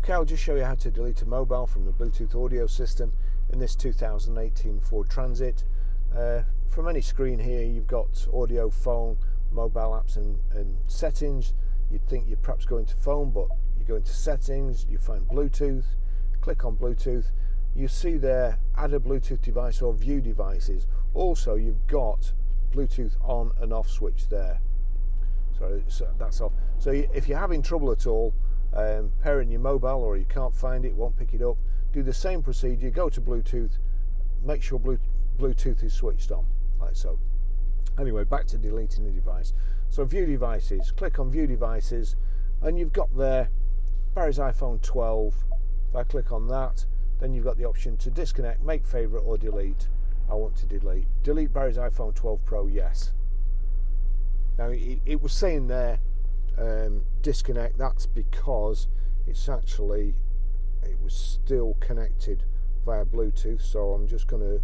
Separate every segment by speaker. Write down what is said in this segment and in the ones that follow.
Speaker 1: Okay, I'll just show you how to delete a mobile from the Bluetooth audio system in this 2018 Ford Transit. From any screen here, you've got audio, phone, mobile apps and settings. You'd think you're perhaps going to phone, but you go into settings, you find Bluetooth, click on Bluetooth. You see there, add a Bluetooth device or view devices. Also, you've got Bluetooth on and off switch there. So that's off. So if you're having trouble at all pairing your mobile, or you can't find it, won't pick it up, do the same procedure. Go to Bluetooth, make sure Bluetooth is switched on, like so. Anyway, back to deleting the device. So view devices, click on view devices, and you've got there Barry's iPhone 12. If I click on that, then you've got the option to disconnect, make favorite, or delete. I want to delete. Delete Barry's iPhone 12 Pro, yes. Now it was saying there disconnect. That's because it was still connected via Bluetooth, so I'm just going to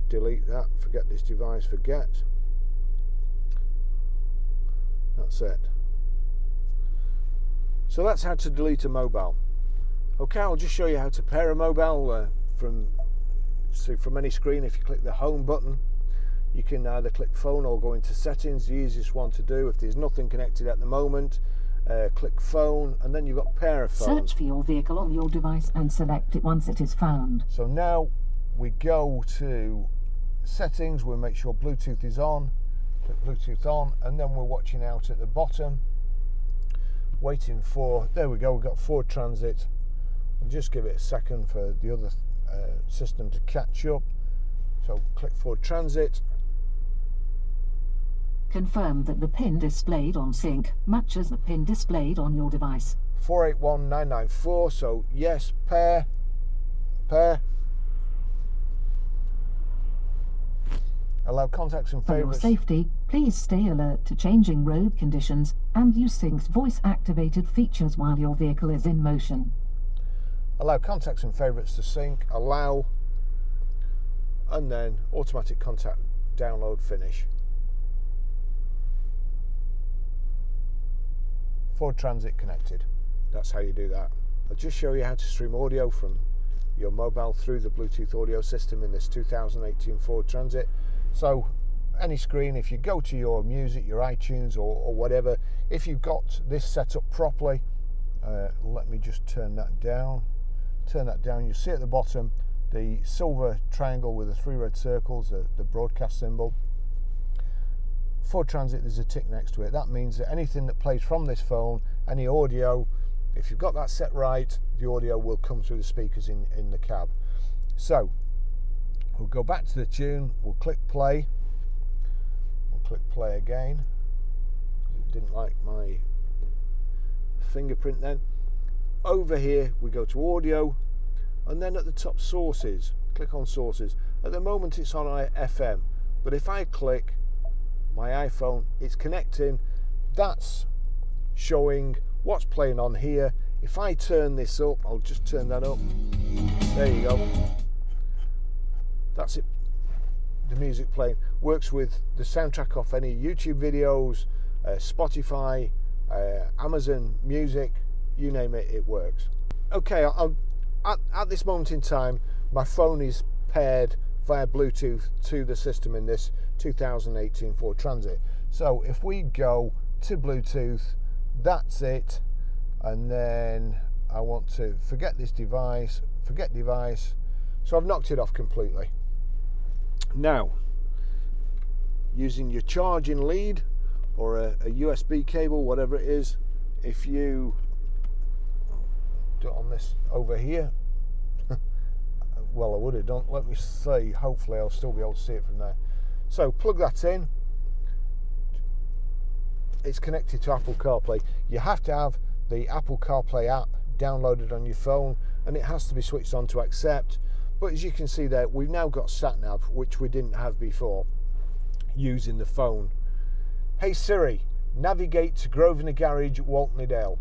Speaker 1: delete that. Forget this device, forget. That's it. So that's how to delete a mobile. Okay, I'll just show you how to pair a mobile from any screen. If you click the home button, you can either click phone or go into settings, the easiest one to do. If there's nothing connected at the moment, click phone, and then you've got pair of phones.
Speaker 2: Search for your vehicle on your device and select it once it is found.
Speaker 1: So now we go to settings, we'll make sure Bluetooth is on, click Bluetooth on, and then we're watching out at the bottom, waiting for, there we go, we've got Ford Transit. We'll just give it a second for the other system to catch up. So click Ford Transit.
Speaker 2: Confirm that the PIN displayed on sync matches the PIN displayed on your device.
Speaker 1: 481994, so yes, pair. Allow contacts and favorites.
Speaker 2: For your safety, please stay alert to changing road conditions and use Sync's voice-activated features while your vehicle is in motion.
Speaker 1: Allow contacts and favorites to sync, allow, and then automatic contact download, finish. Ford Transit connected. That's how you do that. I'll just show you how to stream audio from your mobile through the Bluetooth audio system in this 2018 Ford Transit. So any screen, if you go to your music, your iTunes or whatever, if you've got this set up properly, let me just turn that down. You'll see at the bottom the silver triangle with the 3 red circles, the broadcast symbol. Ford Transit, there's a tick next to it. That means that anything that plays from this phone, any audio, if you've got that set right, the audio will come through the speakers in the cab. So we'll go back to the tune, we'll click play. We'll click play again. It didn't like my fingerprint then. Over here we go to audio, and then at the top sources, click on sources. At the moment it's on FM, but if I click my iPhone, it's connecting. That's showing what's playing on here. If I turn this up, I'll just turn that up. There you go. That's it. The music playing works with the soundtrack off any YouTube videos, Spotify, Amazon Music, you name it, it works. Okay, at this moment in time, my phone is paired via Bluetooth to the system in this 2018 Ford Transit. So if we go to Bluetooth, that's it, and then I want to forget this device, forget device, so I've knocked it off completely. Now, using your charging lead or a USB cable, whatever it is, if you do it on this over here, well, I would have done, let me see, hopefully I'll still be able to see it from there. So plug that in, it's connected to Apple CarPlay. You have to have the Apple CarPlay app downloaded on your phone, and it has to be switched on to accept. But as you can see there, we've now got SatNav, which we didn't have before, using the phone. Hey Siri, navigate to Grosvenor Garage, Waltneydale.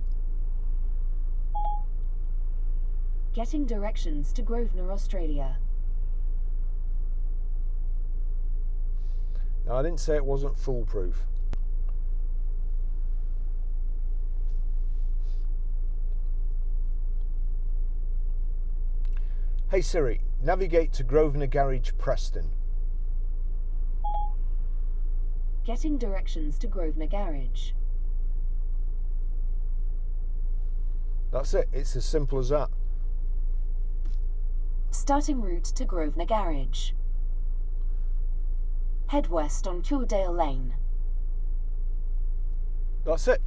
Speaker 3: Getting directions to Grosvenor, Australia.
Speaker 1: Now, I didn't say it wasn't foolproof. Hey Siri, navigate to Grosvenor Garage, Preston.
Speaker 3: Getting directions to Grosvenor Garage.
Speaker 1: That's it, it's as simple as that.
Speaker 3: Starting route to Grosvenor Garage. Head west on Curedale Lane.
Speaker 1: That's it.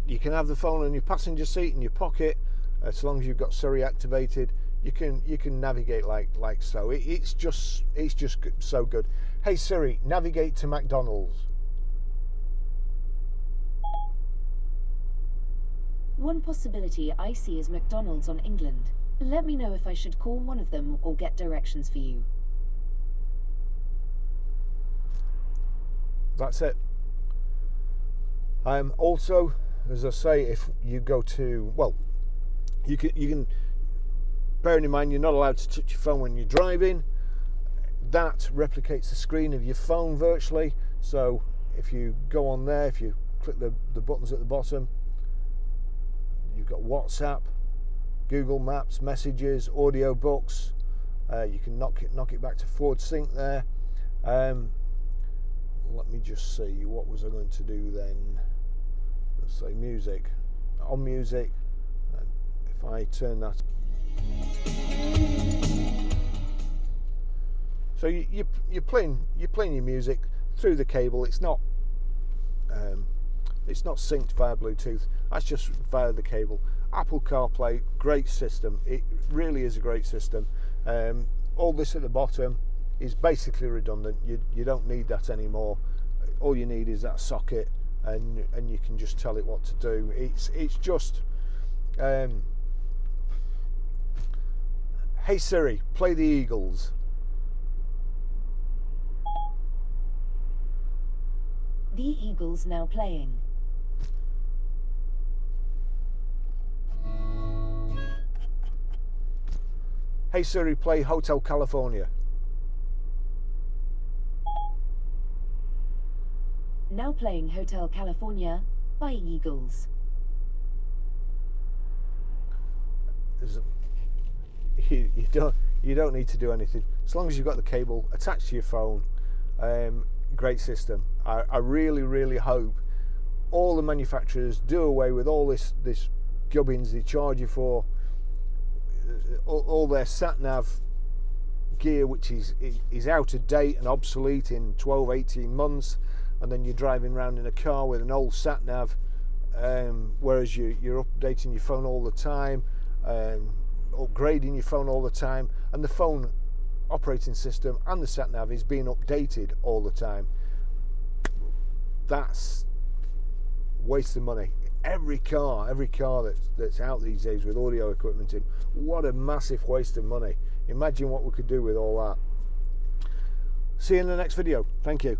Speaker 1: You can have the phone on your passenger seat in your pocket, as long as you've got Siri activated. You can navigate like so. It's just so good. Hey Siri, navigate to McDonald's.
Speaker 3: One possibility I see is McDonald's on England. Let me know if I should call one of them or get directions for you.
Speaker 1: That's it. Also, as I say, if you go to, well, you can bearing in mind you're not allowed to touch your phone when you're driving. That replicates the screen of your phone virtually. So if you go on there, if you click the buttons at the bottom, you've got WhatsApp, Google Maps, Messages, audio books. You can knock it back to forward sync there. Let me just see, what was I going to do then? Let's say music. On music, if I turn that, so you're playing your music through the cable. It's not synced via Bluetooth. That's just via the cable. Apple CarPlay, great system. It really is a great system. All this at the bottom is basically redundant. You don't need that anymore. All you need is that socket, and you can just tell it what to do. It's just hey Siri, play the Eagles.
Speaker 3: The Eagles now playing.
Speaker 1: Hey Siri, play Hotel California.
Speaker 3: Now playing Hotel California by Eagles.
Speaker 1: You don't need to do anything as long as you've got the cable attached to your phone. Great system. I really hope all the manufacturers do away with all this gubbins they charge you for, all their sat nav gear, which is out of date and obsolete in 12-18 months, and then you're driving around in a car with an old sat nav, whereas you're updating your phone all the time, upgrading your phone all the time, and the phone operating system and the sat nav is being updated all the time. That's waste of money. Every car that's out these days with audio equipment in, what a massive waste of money. Imagine what we could do with all that. See you in the next video. Thank you.